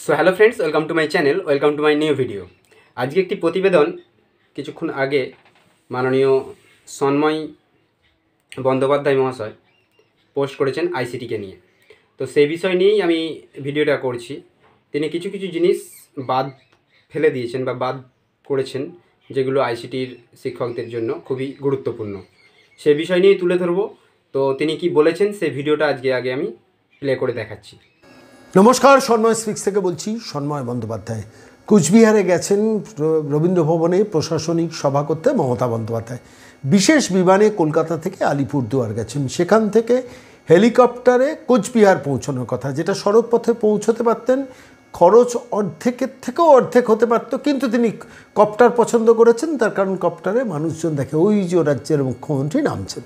So hello friends, welcome to my channel, welcome to my new video. আজকে একটি প্রতিবেদন কিছুক্ষণ আগে মাননীয় সন্ময় বন্দ্যোপাধ্যায় মহাশয় পোস্ট করেছেন আইসিটিকে নিয়ে। তো সেই বিষয় নিয়েই আমি ভিডিওটা করছি। তিনি কিছু কিছু জিনিস বাদ ফেলে দিয়েছেন বা বাদ করেছেন, যেগুলো আইসিটির শিক্ষকদের জন্য খুবই গুরুত্বপূর্ণ। সে বিষয় নিয়েই তুলে ধরব। তো তিনি কি বলেছেন সেই ভিডিওটা আজকে আমি প্লে করে দেখাচ্ছি। নমস্কার, সন্ময় স্পিক্স থেকে বলছি। সন্ময় বন্দ্যোপাধ্যায় কুচবিহারে গেছেন রবীন্দ্র ভবনে প্রশাসনিক সভা করতে মমতা বন্দ্যোপাধ্যায়। বিশেষ বিমানে কলকাতা থেকে আলিপুরদুয়ার গেছেন, সেখান থেকে হেলিকপ্টারে কোচবিহার পৌঁছানোর কথা, যেটা সড়ক পথে পৌঁছতে পারতেন, খরচ অর্ধেকের থেকেও অর্ধেক হতে পারত, কিন্তু তিনি কপ্টার পছন্দ করেছেন। তার কারণ কপ্টারে মানুষজন দেখে ওই যে রাজ্যের মুখ্যমন্ত্রী নামছেন।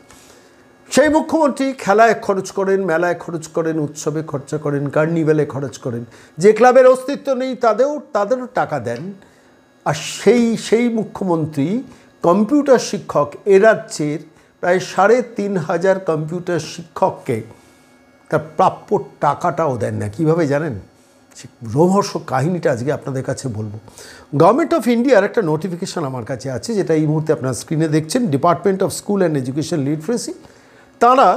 সেই মুখ্যমন্ত্রী খেলায় খরচ করেন, মেলায় খরচ করেন, উৎসবে খরচা করেন, কার্নিভ্যালে খরচ করেন, যে ক্লাবের অস্তিত্ব নেই তাদেরও টাকা দেন। আর সেই মুখ্যমন্ত্রী কম্পিউটার শিক্ষক এ রাজ্যের প্রায় ৩৫০০ কম্পিউটার শিক্ষককে তার প্রাপ্য টাকাটাও দেন না। কীভাবে জানেন? রোমহর্ষ কাহিনীটা আজকে আপনাদের কাছে বলবো। গভর্নমেন্ট অফ ইন্ডিয়ার একটা নোটিফিকেশান আমার কাছে আছে, যেটা এই মুহূর্তে আপনার স্ক্রিনে দেখছেন। Department of school and education literacy, তারা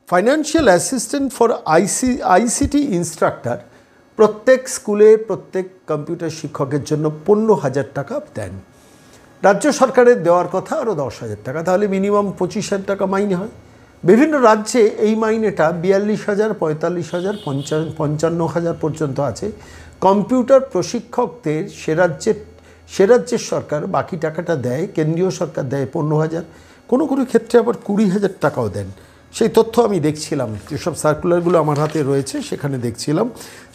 financial assistant for ICT instructor প্রত্যেক স্কুলে প্রত্যেক কম্পিউটার শিক্ষকের জন্য ১৫,০০০ টাকা দেন। রাজ্য সরকারের দেওয়ার কথা আরও ১০,০০০ টাকা, তাহলে মিনিমাম ২৫,০০০ টাকা মাইনে হয়। বিভিন্ন রাজ্যে এই মাইনেটা ৪২,০০০, ৪৫,০০০, ৫৫,০০০ পর্যন্ত আছে। কম্পিউটার প্রশিক্ষকদের সে রাজ্যের সরকার বাকি টাকাটা দেয়, কেন্দ্রীয় সরকার দেয় ১৫,০০০, কোনো কোনো ক্ষেত্রে আবার ২০,০০০ টাকাও দেন। সেই তথ্য আমি দেখছিলাম, যেসব সার্কুলারগুলো আমার হাতে রয়েছে সেখানে দেখছিলাম।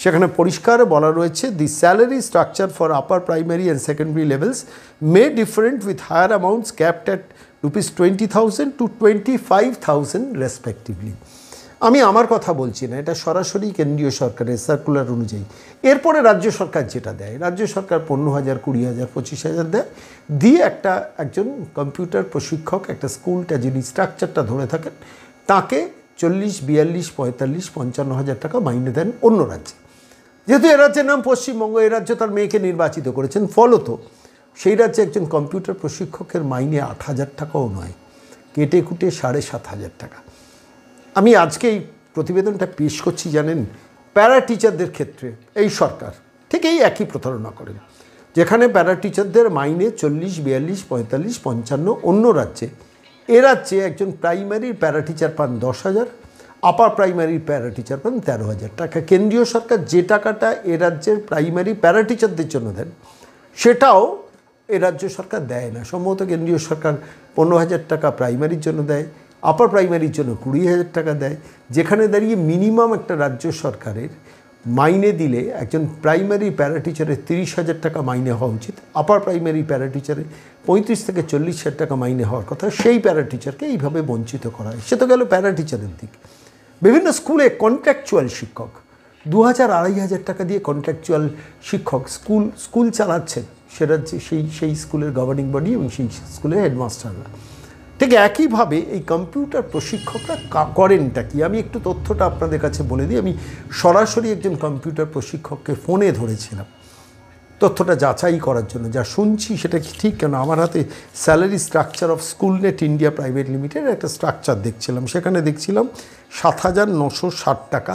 সেখানে পরিষ্কার বলা রয়েছে, the salary structure for upper primary and secondary levels may different with higher amounts capped at ₹20,000 to 25,000 respectively. আমি আমার কথা বলছি না, এটা সরাসরি কেন্দ্রীয় সরকারের সার্কুলার অনুযায়ী। এরপরে রাজ্য সরকার যেটা দেয়, রাজ্য সরকার ১৫,০০০, ২০,০০০, ২৫,০০০ দেয়, দিয়ে একজন কম্পিউটার প্রশিক্ষক, একটা স্কুলটা যিনি স্ট্রাকচারটা ধরে থাকেন, তাকে ৪০, ৪২, ৪৫, ৫৫,০০০ টাকা মাইনে দেন অন্য রাজ্যে। যেহেতু এ রাজ্যের নাম পশ্চিমবঙ্গ, এ রাজ্য তার মেয়েকে নির্বাচিত করেছেন, ফলত সেই রাজ্যে একজন কম্পিউটার প্রশিক্ষকের মাইনে ৮,০০০ টাকাও নয়, কেটে কুটে ৭,৫০০ টাকা। আমি আজকে এই প্রতিবেদনটা পেশ করছি জানেন, প্যারা টিচারদের ক্ষেত্রে এই সরকার ঠিক এই একই প্রতারণা করেন। যেখানে প্যারা টিচারদের মাইনে ৪০, ৪২, ৪৫, ৫৫ অন্য রাজ্যে, এ রাজ্যে একজন প্রাইমারির প্যারা টিচার পান ১০,০০০, আপার প্রাইমারির প্যারা টিচার পান ১৩,০০০ টাকা। কেন্দ্রীয় সরকার যে টাকাটা এ রাজ্যের প্রাইমারি প্যারা টিচারদের জন্য দেন, সেটাও এ রাজ্য সরকার দেয় না। সম্ভবত কেন্দ্রীয় সরকার ১৫,০০০ টাকা প্রাইমারির জন্য দেয়, আপার প্রাইমারির জন্য ২০,০০০ টাকা দেয়। যেখানে দাঁড়িয়ে মিনিমাম একটা রাজ্য সরকারের মাইনে দিলে একজন প্রাইমারি প্যারা টিচারের ৩০,০০০ টাকা মাইনে হওয়া উচিত, আপার প্রাইমারি প্যারা টিচারের ৩৫ থেকে ৪০,০০০ টাকা মাইনে হওয়ার কথা। সেই প্যারা টিচারকে এইভাবে বঞ্চিত করা হয়। সে তো গেল প্যারা টিচারের দিক। বিভিন্ন স্কুলে কন্ট্রাকচুয়াল শিক্ষক ২,০০০, ২,৫০০ টাকা দিয়ে কন্ট্রাকচুয়াল শিক্ষক স্কুল চালাচ্ছেন সে রাজ্যে, সেই স্কুলের গভর্নিং বডি এবং সেই স্কুলের হেডমাস্টাররা। ঠিক একইভাবে এই কম্পিউটার প্রশিক্ষকরা করেনটা কি, আমি একটু তথ্যটা আপনাদের কাছে বলে দিই। আমি সরাসরি একজন কম্পিউটার প্রশিক্ষককে ফোনে ধরেছিলাম তথ্যটা যাচাই করার জন্য। যা শুনছি সেটা কি ঠিক কেন? আমার হাতে salary structure of Schoolnet India private লিমিটেডের একটা স্ট্রাকচার দেখছিলাম। সেখানে দেখছিলাম ৭,৯৬০ টাকা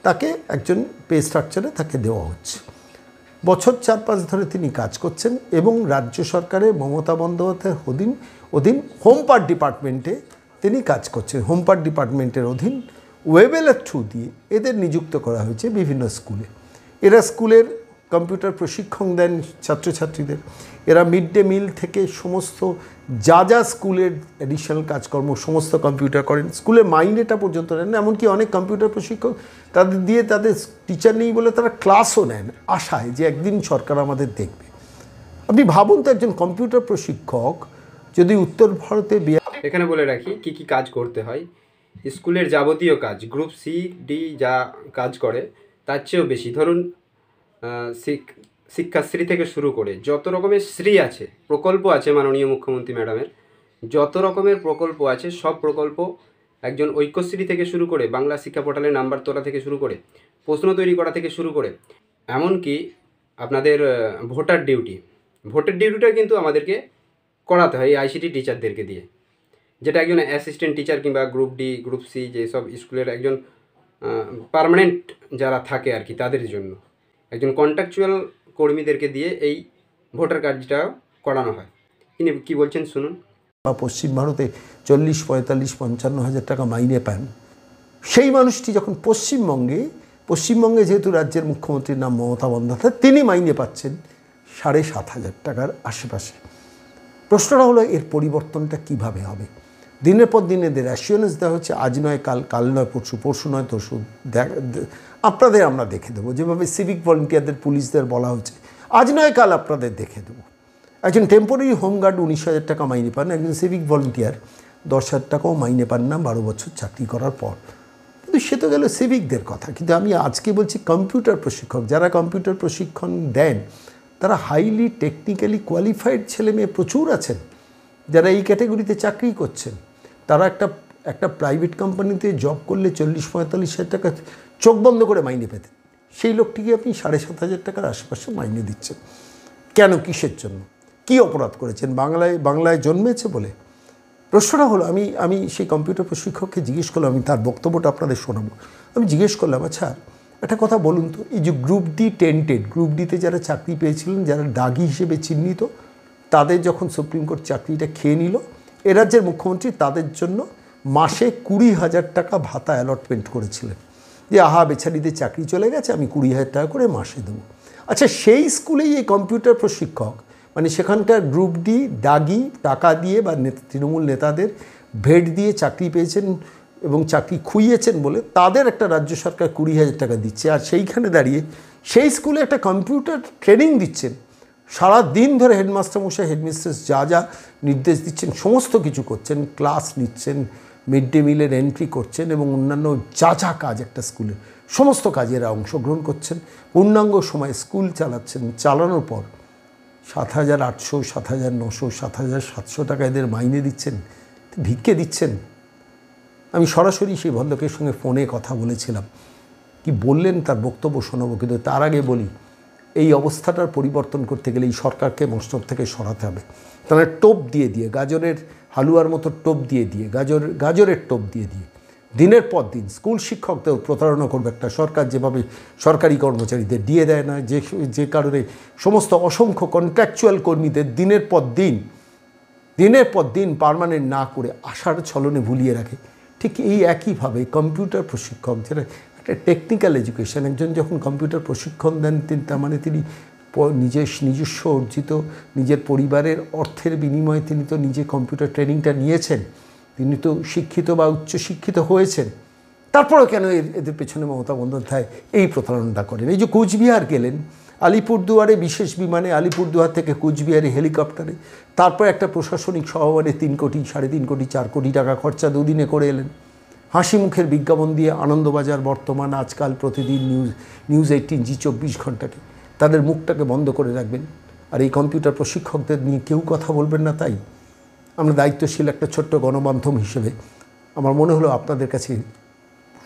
তাকে একজন পে স্ট্রাকচারে তাকে দেওয়া হচ্ছে। বছর ৪-৫ ধরে তিনি কাজ করছেন এবং রাজ্য সরকারের মমতা বন্দ্যোপাধ্যায়ের অধীন হোমপার্ট ডিপার্টমেন্টে তিনি কাজ করছেন। হোমপার্ট ডিপার্টমেন্টের অধীন ওয়েবেলের থ্রু দিয়ে এদের নিযুক্ত করা হয়েছে বিভিন্ন স্কুলে। এরা স্কুলের কম্পিউটার প্রশিক্ষণ দেন ছাত্রছাত্রীদের। এরা মিড ডে মিল থেকে সমস্ত যা স্কুলের অ্যাডিশনাল কাজকর্ম সমস্ত কম্পিউটার করেন। স্কুলের মাইনেটা পর্যন্ত নেন। এমনকি অনেক কম্পিউটার প্রশিক্ষক তাদের টিচার নেই বলে তারা ক্লাসও নেন, আশায় যে একদিন সরকার আমাদের দেখবে। আপনি ভাবুন তো, একজন কম্পিউটার প্রশিক্ষক যদি উত্তর ভারতে এখানে বলে রাখি কি কি কাজ করতে হয়। স্কুলের যাবতীয় কাজ, গ্রুপ সি ডি যা কাজ করে তার চেয়েও বেশি। ধরুন শিক্ষাশ্রী থেকে শুরু করে যত রকমের শ্রী আছে, প্রকল্প আছে মাননীয় মুখ্যমন্ত্রী ম্যাডামের, যত রকমের প্রকল্প আছে সব প্রকল্প, একজন ঐক্যশ্রী থেকে শুরু করে বাংলা শিক্ষা পোর্টালের নাম্বার তোলা থেকে শুরু করে প্রশ্ন তৈরি করা থেকে শুরু করে এমনকি আপনাদের ভোটার ডিউটিটা কিন্তু আমাদেরকে করাতে হয় এই আইসিটি টিচারদেরকে দিয়ে, যেটা একজন অ্যাসিস্ট্যান্ট টিচার কিংবা গ্রুপ ডি গ্রুপ সি যেসব স্কুলের একজন পার্মানেন্ট যারা থাকে আর কি তাদের জন্য, একজন কন্ট্রাকচুয়াল কর্মীদেরকে দিয়ে এই ভোটার কার্ডটা করানো হয়। তিনি কী বলছেন শুনুন। বা পশ্চিম ভারতে 40, 45, 55 হাজার টাকা মাইনে পান, সেই মানুষটি যখন পশ্চিমবঙ্গে যেহেতু রাজ্যের মুখ্যমন্ত্রীর নাম মমতা বন্দ্যোপাধ্যায়, তিনি মাইনে পাচ্ছেন 7,500 টাকার আশেপাশে। প্রশ্নটা হলো এর পরিবর্তনটা কিভাবে হবে? দিনের পর দিন এদের অ্যাসিওরেন্স দেওয়া হচ্ছে, আজ নয় কাল, কাল নয় পরশু, পরশু নয় তরশু, আপনাদের আমরা দেখে দেবো। যেভাবে সিভিক ভলেন্টিয়ারদের, পুলিশদের বলা হচ্ছে আজ নয় কাল আপনাদের দেখে দেবো। একজন টেম্পোরারি হোমগার্ড 19,000 টাকা মাইনে পান, একজন সিভিক ভলেন্টিয়ার 10,000 টাকাও মাইনে পান না 12 বছর চাকরি করার পর। কিন্তু সে তো গেল সিভিকদের কথা। কিন্তু আমি আজকে বলছি কম্পিউটার প্রশিক্ষক, যারা কম্পিউটার প্রশিক্ষণ দেন তারা হাইলি টেকনিক্যালি কোয়ালিফাইড ছেলে মেয়ে প্রচুর আছেন, যারা এই ক্যাটাগরিতে চাকরি করছেন। তারা একটা প্রাইভেট কোম্পানিতে জব করলে 40-45 হাজার টাকা চোখ বন্ধ করে মাইনে পেতেন, সেই লোকটিকে আপনি 7,500 টাকার আশেপাশে মাইনে দিচ্ছেন। কেন? কিসের জন্য? কি অপরাধ করেছেন? বাংলায় জন্মেছে বলে? প্রশ্নটা হলো, আমি সেই কম্পিউটার প্রশিক্ষককে জিজ্ঞেস করলাম, আমি তার বক্তব্যটা আপনাদের শোনাবো। আমি জিজ্ঞেস করলাম, আচ্ছা একটা কথা বলুন তো, এই যে গ্রুপ ডি টেন্টেড, গ্রুপ ডিতে যারা চাকরি পেয়েছিলেন, যারা দাগি হিসেবে চিহ্নিত, তাদের যখন সুপ্রিম কোর্ট চাকরিটা খেয়ে নিল, এ রাজ্যের মুখ্যমন্ত্রী তাদের জন্য মাসে 20,000 টাকা ভাতা অ্যালটমেন্ট করেছিলেন, যে আহা বেচারিদের চাকরি চলে গেছে, আমি 20,000 টাকা করে মাসে দেবো। আচ্ছা, সেই স্কুলেই এই কম্পিউটার প্রশিক্ষক, মানে সেখানকার গ্রুপ ডি দাগি টাকা দিয়ে বা তৃণমূল নেতাদের ভেট দিয়ে চাকরি পেয়েছেন এবং চাকরি খুইয়েছেন বলে তাদের একটা রাজ্য সরকার 20,000 টাকা দিচ্ছে, আর সেইখানে দাঁড়িয়ে সেই স্কুলে একটা কম্পিউটার ট্রেনিং দিচ্ছেন। সারা দিন ধরে হেডমাস্টার মশাই, হেডমিস্ট্রেস যা যা নির্দেশ দিচ্ছেন সমস্ত কিছু করছেন, ক্লাস নিচ্ছেন, মিড ডে মিলের এন্ট্রি করছেন এবং অন্যান্য যা যা কাজ একটা স্কুলে, সমস্ত কাজে এরা অংশগ্রহণ করছেন, পূর্ণাঙ্গ সময় স্কুল চালাচ্ছেন। চালানোর পর 7,800, 7,900, 7,700 টাকা এদের মাইনে দিচ্ছেন, ভিক্ষে দিচ্ছেন। আমি সরাসরি সেই ভদ্রলোকের সঙ্গে ফোনে কথা বলেছিলাম, কি বললেন তার বক্তব্য শোনাবো, কিন্তু তার আগে বলি, এই অবস্থাটার পরিবর্তন করতে গেলে এই সরকারকে মস্তক থেকে সরাতে হবে। তারা টোপ দিয়ে গাজরের হালুয়ার মতো টোপ দিয়ে গাজরের টোপ দিয়ে দিনের পর দিন স্কুল শিক্ষকদের প্রতারণা করবে একটা সরকার, যেভাবে সরকারি কর্মচারীদের দিয়ে দেয় না, যে কারণে সমস্ত অসংখ্য কন্ট্রাকচুয়াল কর্মীদের দিনের পর দিন পার্মানেন্ট না করে আশার ছলনে ভুলিয়ে রাখে। ঠিক এই একইভাবে কম্পিউটার প্রশিক্ষক, যেটা একটা টেকনিক্যাল এডুকেশন, একজন যখন কম্পিউটার প্রশিক্ষণ দেন তার মানে তিনি নিজস্ব অর্জিত নিজের পরিবারের অর্থের বিনিময়ে তিনি তো নিজে কম্পিউটার ট্রেনিংটা নিয়েছেন, তিনি তো শিক্ষিত বা উচ্চশিক্ষিত হয়েছেন। তারপরেও কেন এদের পেছনে মমতা বন্দ্যোপাধ্যায় এই প্রতারণাটা করেন? এই যে কোচবিহার গেলেন, আলিপুরদুয়ারে বিশেষ বিমানে, আলিপুরদুয়ার থেকে কোচবিহারে হেলিকপ্টারে, তারপর একটা প্রশাসনিক সভাবারে 3 কোটি, 3.5 কোটি, 4 কোটি টাকা খরচা দুদিনে করে এলেন। হাসি মুখের বিজ্ঞাপন দিয়ে আনন্দবাজার, বর্তমান, আজকাল, প্রতিদিন, নিউজ 18, জি 24 ঘন্টাকে তাদের মুখটাকে বন্ধ করে রাখবেন, আর এই কম্পিউটার প্রশিক্ষকদের নিয়ে কেউ কথা বলবেন না। তাই আমরা দায়িত্বশীল একটা ছোট্ট গণমাধ্যম হিসেবে আমার মনে হলো আপনাদের কাছে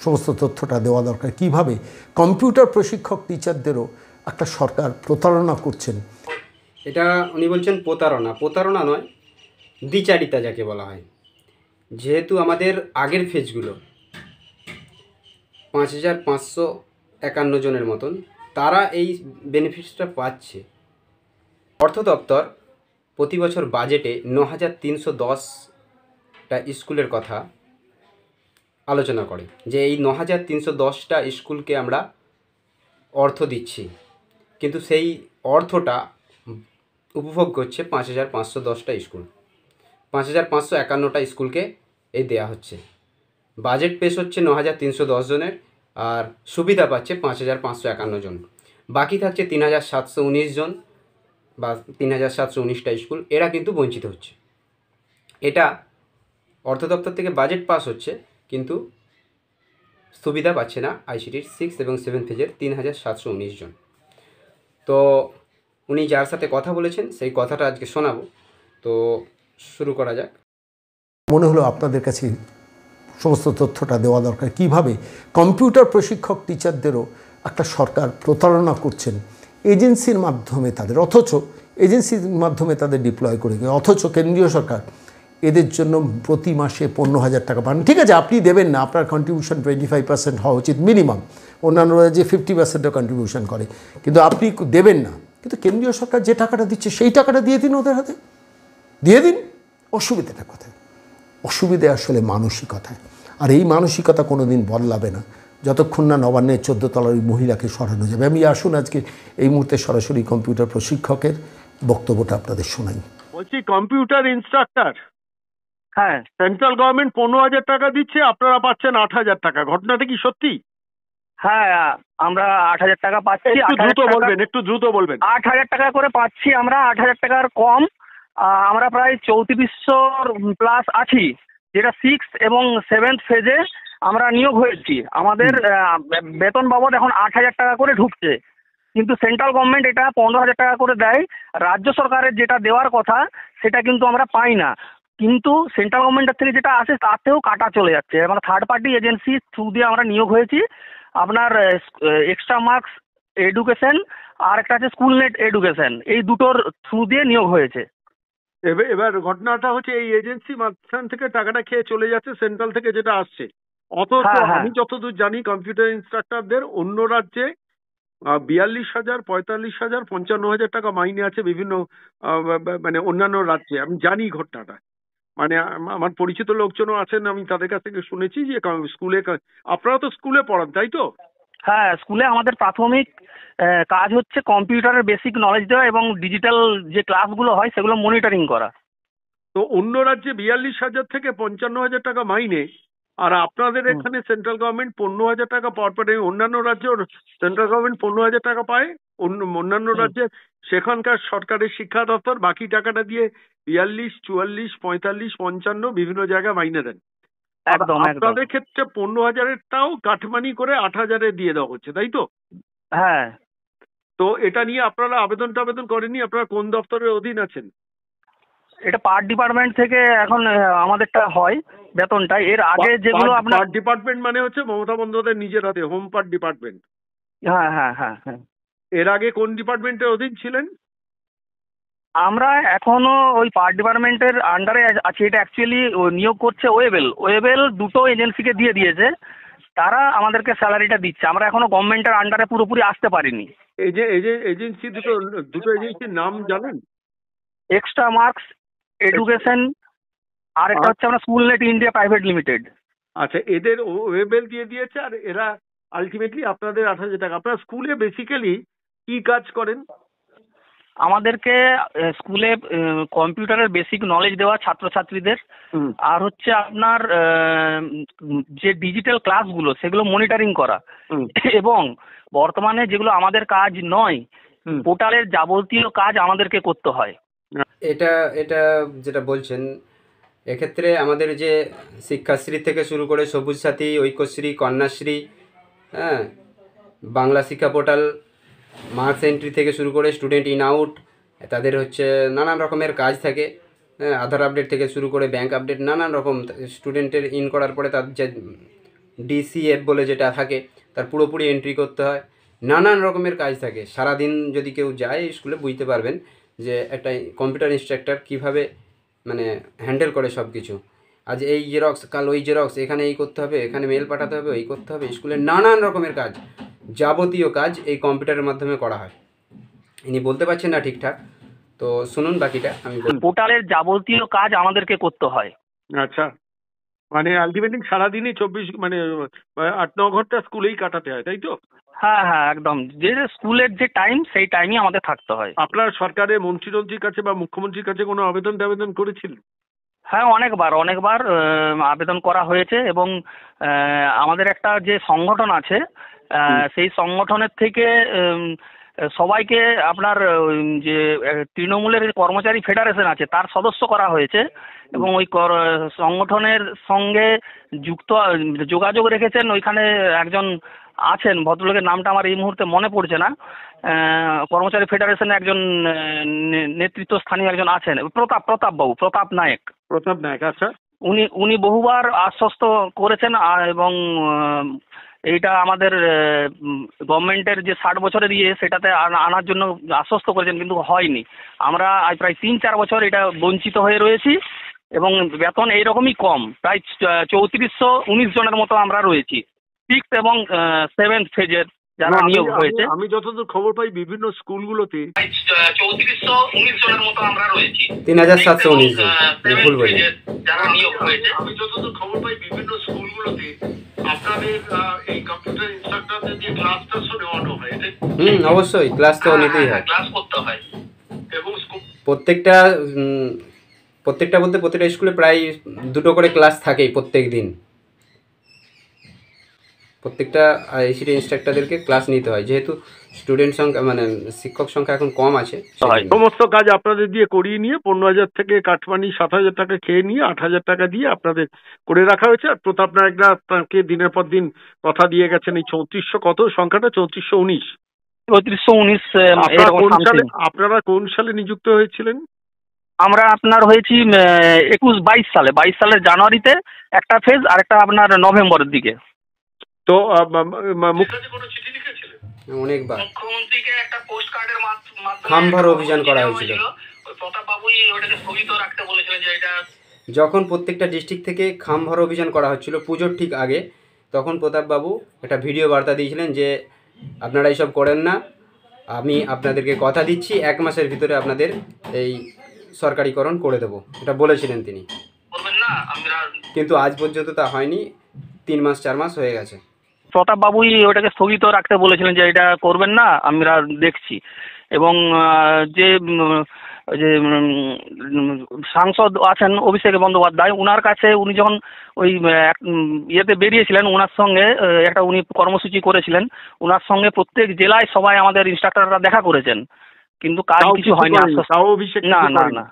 সমস্ত তথ্যটা দেওয়া দরকার, কিভাবে কম্পিউটার প্রশিক্ষক টিচারদেরও একটা সরকার প্রতারণা করছেন। এটা উনি বলছেন প্রতারণা নয়, দ্বিচারিতা যাকে বলা হয়। যেহেতু আমাদের আগের ফেজগুলো 5,551 জনের মতন, তারা এই বেনিফিটসটা পাচ্ছে। অর্থ দপ্তর প্রতি বছর বাজেটে 9,310টা স্কুলের কথা আলোচনা করে, যে এই 9,310টা স্কুলকে আমরা অর্থ দিচ্ছি, কিন্তু সেই অর্থটা উপভোগ করছে 5,510টা স্কুল, 5,551টা স্কুলকে এই দেয়া হচ্ছে। বাজেট পেশ হচ্ছে 9,310 জনের, আর সুবিধা পাচ্ছে 5,551 জন। বাকি থাকছে 3,719 জন বা 3,719টা স্কুল, এরা কিন্তু বঞ্চিত হচ্ছে। এটা অর্থ দপ্তর থেকে বাজেট পাস হচ্ছে, কিন্তু সুবিধা পাচ্ছে না আইসিটির 6 এবং 7 ফেজের 3,719 জন। তো উনি যার সাথে কথা বলেছেন সেই কথাটা আজকে শোনাবো। তো শুরু করা যাক। মনে হলো আপনাদের কাছে সমস্ত তথ্যটা দেওয়া দরকার, কিভাবে কম্পিউটার প্রশিক্ষক টিচারদেরও একটা সরকার প্রতারণা করছেন এজেন্সির মাধ্যমে তাদের, অথচ এজেন্সির মাধ্যমে তাদের ডিপ্লয় করে, অথচ কেন্দ্রীয় সরকার এদের জন্য প্রতি মাসে 15,000 টাকা পান। ঠিক আছে, আপনি দেবেন না, আপনার কন্ট্রিবিউশন 25% হওয়া উচিত মিনিমাম, অন্যান্যরা যে 50%ও কন্ট্রিবিউশন করে, কিন্তু আপনি দেবেন না। কিন্তু কেন্দ্রীয় সরকার যে টাকাটা দিচ্ছে সেই টাকাটা দিয়ে দিন ওদের হাতে, দিয়ে দিন। অসুবিধাটা কোথায়? অসুবিধে আসলে মানসিকতায়। আর এই মানসিকতা কোনো দিন বদলাবে না যতক্ষণ না নবান্নের 14 তলার ওই মহিলাকে সরানো যাবে। আমি আসুন আজকে এই মুহূর্তে সরাসরি কম্পিউটার প্রশিক্ষকের বক্তব্যটা আপনাদের শোনাই। বলছি, কম্পিউটার ইনস্ট্রাক্টর হ্যাঁ সেন্ট্রাল গভর্নমেন্ট 15,000 টাকা দিচ্ছে, আপনারা পাচ্ছেন 8,000 টাকা। ঘটনাটা কি সত্যি? হ্যাঁ, আমরা 8,000 টাকা পাচ্ছি। একটু দ্রুত বলবেন, একটু দ্রুত বলবেন। 8,000 টাকা করে পাচ্ছি আমরা, 8,000 টাকার কম। আমরা প্রায় 3400 প্লাস আছি, যেটা 6 এবং 7th ফেজে আমরা নিয়োগ হয়েছি। আমাদের বেতন বাবদ এখন 8,000 টাকা করে ঢুকছে, কিন্তু সেন্ট্রাল গভর্নমেন্ট এটা 15,000 টাকা করে দেয়। রাজ্য সরকারের যেটা দেওয়ার কথা সেটা কিন্তু আমরা পাই না, কিন্তু সেন্ট্রাল গভর্নমেন্টের থেকে যেটা আসে তাতেও কাটা চলে যাচ্ছে। মানে থার্ড পার্টি এজেন্সি থ্রু দিয়ে আমরা নিয়োগ হয়েছি। আপনার এক্সট্রা মার্কস এডুকেশন আর একটা আছে স্কুল নেট এডুকেশন, এই দুটোর থ্রু দিয়ে নিয়োগ হয়েছে। এবার ঘটনাটা হচ্ছে এই এজেন্সি মাঝখান থেকে টাকাটা খেয়ে চলে যাচ্ছে সেন্ট্রাল থেকে যেটা আসছে। অথচ হ্যাঁ, হ্যাঁ। আমি যতদূর জানি কম্পিউটার ইনস্ট্রাক্টরদের অন্য রাজ্যে 42,000, 45,000, 55,000 টাকা মাইনে আছে বিভিন্ন মানে অন্যান্য রাজ্যে। আমি জানি ঘটনাটা, মানে আমার পরিচিত লোকজনও আছেন, আমি তাদের কাছ থেকে শুনেছি যে স্কুলে, আপনারা তো স্কুলে পড়ান তাই তো? হ্যাঁ, স্কুলে আমাদের প্রাথমিক কাজ হচ্ছে কম্পিউটারের বেসিক নলেজ দেওয়া এবং ডিজিটাল যে ক্লাসগুলো হয় সেগুলো মনিটরিং করা। তো অন্য রাজ্যে 42,000 থেকে 55,000 টাকা মাইনে, আর আপনাদের এখানে সেন্ট্রাল গভর্নমেন্ট 15,000 টাকা পাওয়ার পরে অন্যান্য রাজ্যেও সেন্ট্রাল গভর্নমেন্ট 15,000 টাকা পায়, অন্যান্য রাজ্যে সেখানকার সরকারের শিক্ষা দপ্তর বাকি টাকাটা দিয়ে 42, 44, 45, 55 বিভিন্ন জায়গায় মাইনে দেন। একদম একদম। আপনাদের ক্ষেত্রে 15,000-টাও কাটমানি করে 8,000-এ দিয়ে দেওয়া হচ্ছে তাই তো? হ্যাঁ, তো এটা নিয়ে আপনারা আবেদন করেননি? আপনারা কোন দপ্তরের অধীন আছেন? এটা পার্ট ডিপার্টমেন্ট থেকে এখন আমাদেরটা হয় বেতনটা। এর আগে যেগুলো আপনার পার্ট ডিপার্টমেন্ট মানে হচ্ছে মমতা বন্দ্যোপাধ্যায় নিজের হাতে হোম পার্ট ডিপার্টমেন্ট। হ্যাঁ হ্যাঁ হ্যাঁ হ্যাঁ। এর আগে কোন ডিপার্টমেন্টের অধীন ছিলেন? আমরা এখনো ওই পার্ট ডিপার্টমেন্টের আন্ডারে আছি। এটা অ্যাকচুয়ালি নিয়োগ করছে ওয়েবেল দুটো এজেন্সিকে দিয়ে দিয়েছে, তারা আমাদেরকে স্যালারিটা দিচ্ছে। আমরা এখনো গভর্নমেন্টের আন্ডারে পুরোপুরি আসতে পারিনি। এই যে এজেন্সি দুটো এজেন্সির নাম জানেন? এক্সট্রা মার্কস এডুকেশন আর একটা হচ্ছে আমরা school net India private limited. আচ্ছা, এদের ওয়েবেল দিয়ে দিয়েছে, আর এরা আলটিমেটলি আপনাদের 8,000 টাকা। আপনারা স্কুলে বেসিক্যালি কি কাজ করেন? আমাদেরকে স্কুলে কম্পিউটারের বেসিক নলেজ দেওয়া ছাত্রছাত্রীদের, আর হচ্ছে আপনার যে ডিজিটাল ক্লাসগুলো সেগুলো মনিটরিং করা, এবং বর্তমানে যেগুলো আমাদের কাজ নয় পোর্টালের যাবতীয় কাজ আমাদেরকে করতে হয়। এটা এটা যেটা বলছেন, এক্ষেত্রে আমাদের যে শিক্ষাশ্রী থেকে শুরু করে সবুজ সাথী, ঐক্যশ্রী, কন্যাশ্রী, হ্যাঁ, বাংলা শিক্ষা পোর্টাল, মার্কস এন্ট্রি থেকে শুরু করে স্টুডেন্ট ইন আউট, তাদের হচ্ছে নানান রকমের কাজ থাকে। হ্যাঁ, আধার আপডেট থেকে শুরু করে ব্যাংক আপডেট, নানান রকম স্টুডেন্টের ইন করার পরে তার যে ডিসিএফ বলে যেটা থাকে তার পুরোপুরি এন্ট্রি করতে হয়। নানান রকমের কাজ থাকে। সারাদিন যদি কেউ যায় স্কুলে বুঝতে পারবেন যে একটা কম্পিউটার ইনস্ট্রাক্টর কীভাবে মানে হ্যান্ডেল করে সব কিছু। আজ এই জেরক্স, কাল ওই জেরক্স, এখানে এই করতে হবে, এখানে মেল পাঠাতে হবে, এই করতে হবে। স্কুলের নানান রকমের কাজ, যাবতীয় কাজ এই কম্পিউটারের মাধ্যমে করা হয়। ইনি বলতে পারছেন না ঠিকঠাক, তো শুনুন বাকিটা আমি বলবো। পোর্টালের যাবতীয় কাজ আমাদেরকে করতে হয়। আচ্ছা, মানে আলটিমেটলি সারাদিনই 24 মানে 8-9 ঘন্টা স্কুলেই কাটাতে হয় তাই তো? হ্যাঁ হ্যাঁ একদম। যে স্কুলের যে টাইম সেই টাইমই আমাদের থাকতে হয়। আপনার সরকারের মন্ত্রীর কাছে বা মুখ্যমন্ত্রীর কাছে কোনো আবেদন করেছিলেন? হ্যাঁ, অনেকবার আবেদন করা হয়েছে, এবং আমাদের একটা যে সংগঠন আছে সেই সংগঠনের থেকে সবাইকে আপনার যে তৃণমূলের কর্মচারী ফেডারেশন আছে তার সদস্য করা হয়েছে, এবং ওই সংগঠনের সঙ্গে যোগাযোগ রেখেছেন। ওইখানে একজন আছেন, ভদ্রলোকের নামটা আমার এই মুহূর্তে মনে পড়ছে না, কর্মচারী ফেডারেশনে একজন নেতৃত্বস্থানীয় একজন আছেন, প্রতাপ নায়েক। আচ্ছা। উনি বহুবার আশ্বস্ত করেছেন, এবং এইটা আমাদের গভর্নমেন্টের যে 60 বছরের সেটাতে আনার জন্য আশ্বস্ত করেছেন, কিন্তু হয়নি। আমরা আজ প্রায় 3-4 বছর এটা বঞ্চিত হয়ে রয়েছি এবং বেতন এইরকমই কম, প্রায় 3419 জনের মতো আমরা রয়েছি 6th এবং 7th ফেজের যারা নিয়োগ হয়েছে। আমি যতদূর খবর পাই বিভিন্ন স্কুলগুলোতে 3419 জনের মতো আমরা রয়েছি 3719 জন, ভুল বলি। যারা নিয়োগ হয়েছে। আমি যতদূর খবর পাই বিভিন্ন স্কুলগুলোতে আপনাদের এই কম্পিউটার ইনস্ট্রাক্টরদের দিয়ে ক্লাসটা নেওয়ানো হয়। অবশ্যই ক্লাস তো নিতেই হয়, ক্লাস করতে হয়। এবং প্রত্যেকটা বলতে প্রত্যেকটা স্কুলে প্রায় 2টো করে ক্লাস থাকেই প্রত্যেক দিন। প্রত্যেকটা আইসিটি ইনস্ট্রাক্টরদেরকে ক্লাস নিতে হয়, যেহেতু স্টুডেন্ট সংখ্যা মানে শিক্ষক সংখ্যা এখন কম আছে। সমস্ত কাজ আপনাদের দিয়ে করিয়ে নিয়ে 15,000 থেকে কাটমানি 7,000 টাকা খেয়ে নিয়ে 8,000 টাকা দিয়ে আপনাদের করে রাখা হয়েছে। আর প্রতাপ নায়করা আপনাকে দিনের পর দিন কথা দিয়ে গেছেন এই 3400 কত সংখ্যাটা 3419। 3419 আপনারা কোন সালে নিযুক্ত হয়েছিলেন? আমরা আপনার হয়েছি 22 সালে, 22 সালের জানুয়ারিতে একটা ফেজ, আর একটা আপনার নভেম্বরের দিকে। তো মুখ্যমন্ত্রী কোনো চিঠি লিখেছিলেন? অনেকবার মুখ্যমন্ত্রীকে একটা পোস্ট কার্ডের মাধ্যমে খাম ভর অভিযান করা হয়েছিল। ওই প্রতাপ বাবুই ওটাকে স্থগিত রাখতে বলেছিলেন যে এটা যখন প্রত্যেকটা ডিস্ট্রিক্ট থেকে খাম ভর অভিযান করা হচ্ছিল পুজোর ঠিক আগে, তখন প্রতাপবাবু একটা ভিডিও বার্তা দিয়েছিলেন যে আপনারা এইসব করেন না, আমি আপনাদেরকে কথা দিচ্ছি 1 মাসের ভিতরে আপনাদের এই সরকারিকরণ করে দেবো, এটা বলেছিলেন তিনি। করবেন না আমরা, কিন্তু আজ পর্যন্ত তা হয়নি, 3 মাস 4 মাস হয়ে গেছে। প্রতাপ বাবুই ওটাকে স্থগিত রাখতে বলেছিলেন যে এটা করবেন না, আমরা দেখছি। এবং যে সাংসদ আছেন অভিষেক বন্দ্যোপাধ্যায়, ওনার কাছে উনি যখন ওই ইয়েতে বেরিয়েছিলেন, ওনার সঙ্গে একটা উনি কর্মসূচি করেছিলেন, ওনার সঙ্গে প্রত্যেক জেলায় সবাই আমাদের ইনস্ট্রাক্টররা দেখা করেছেন, কিন্তু কাজ কিছু হয়নি। তাও অভিষেক না না না।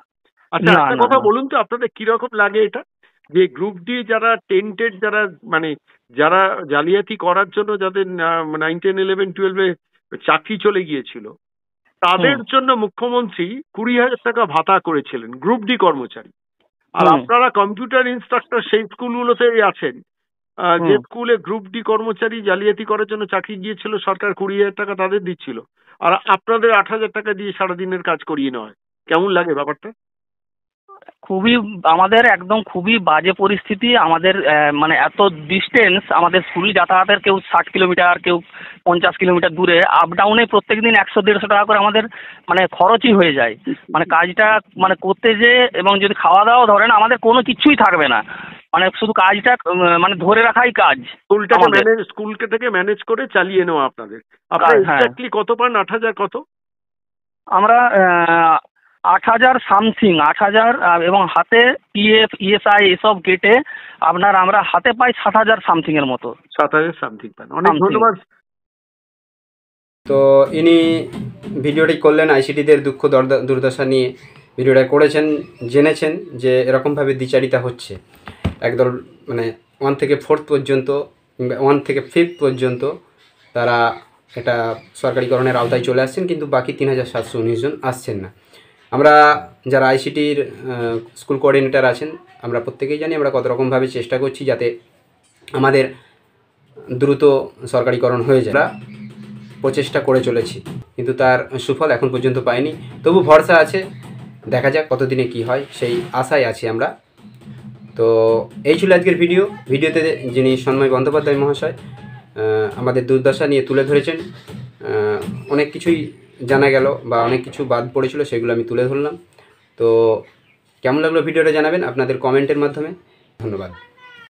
আচ্ছা, একটা কথা বলুন তো, আপনাদের কিরকম লাগে এটা যে গ্রুপ ডি যারা টেন্টেড, যারা মানে যারা জালিয়াতি করার জন্য যাদের 9, 10, 11, 12-এ চাকরি চলে গিয়েছিল, তাদের জন্য মুখ্যমন্ত্রী 20,000 টাকা ভাতা করেছিলেন গ্রুপ ডি কর্মচারী। আর আপনারা কম্পিউটার ইনস্ট্রাক্টর সেই স্কুলগুলোতেই আছেন যে স্কুলে গ্রুপ ডি কর্মচারী জালিয়াতি করার জন্য চাকরি গিয়েছিল, সরকার 20,000 টাকা তাদের দিচ্ছিল, আর আপনাদের 8,000 টাকা দিয়ে সারাদিনের কাজ করিয়ে নেওয়া হয়। কেমন লাগে ব্যাপারটা? খুবই আমাদের একদম খুবই বাজে পরিস্থিতি। আমাদের মানে এত ডিস্টেন্স, আমাদের স্কুল যাতায়াতের কেউ 60 কিলোমিটার, কেউ 50 কিলোমিটার দূরে, আপ ডাউনে প্রত্যেকদিন 100-150 টাকা করে আমাদের মানে খরচই হয়ে যায়। মানে কাজটা মানে করতে যে, এবং যদি খাওয়া দাওয়া ধরেন আমাদের কোনো কিছুই থাকবে না, মানে শুধু কাজটা মানে ধরে রাখাই কাজ। স্কুলকে থেকে ম্যানেজ করে চালিয়ে নেওয়া আপনাদের। আপনারা এক্স্যাক্টলি কত পান? 8,000 কত? আমরা 8,000 সামথিং, 8,000, এবং হাতে পিএফ ইএসআই এসব কেটে আপনার আমরা হাতে পাই 7,000 সামথিং এর মতো। 7,000 সামথিং পান। অনেক ধন্যবাদ। তো ইনি ভিডিওটি করলেন আইসিটিদের দুঃখ দুর্দশা নিয়ে ভিডিওটা করেছেন, জেনেছেন যে এরকমভাবে দ্বিচারিতা হচ্ছে। একদল মানে 1 থেকে 4th পর্যন্ত, 1 থেকে 5th পর্যন্ত তারা এটা সরকারিকরণের আওতায় চলে আসছেন, কিন্তু বাকি 3,719 জন আসছেন না। আমরা যারা আইসিটির স্কুল কোঅর্ডিনেটর আছেন, আমরা প্রত্যেকেই জানি আমরা কত রকমভাবে চেষ্টা করছি যাতে আমাদের দ্রুত সরকারিকরণ হয়ে যায়। আমরা প্রচেষ্টা করে চলেছি, কিন্তু তার সুফল এখন পর্যন্ত পাইনি। তবু ভরসা আছে, দেখা যাক কতদিনে কি হয়, সেই আশায় আছি আমরা। তো এই ছিল আজকের ভিডিওতে যিনি সন্ময় বন্দ্যোপাধ্যায় মহাশয় আমাদের দুর্দশা নিয়ে তুলে ধরেছেন। অনেক কিছুই জানা গেল বা অনেক কিছু বাদ পড়েছিল, সেগুলো আমি তুলে ধরলাম। তো কেমন লাগলো ভিডিওটা জানাবেন আপনাদের কমেন্টের মাধ্যমে। ধন্যবাদ।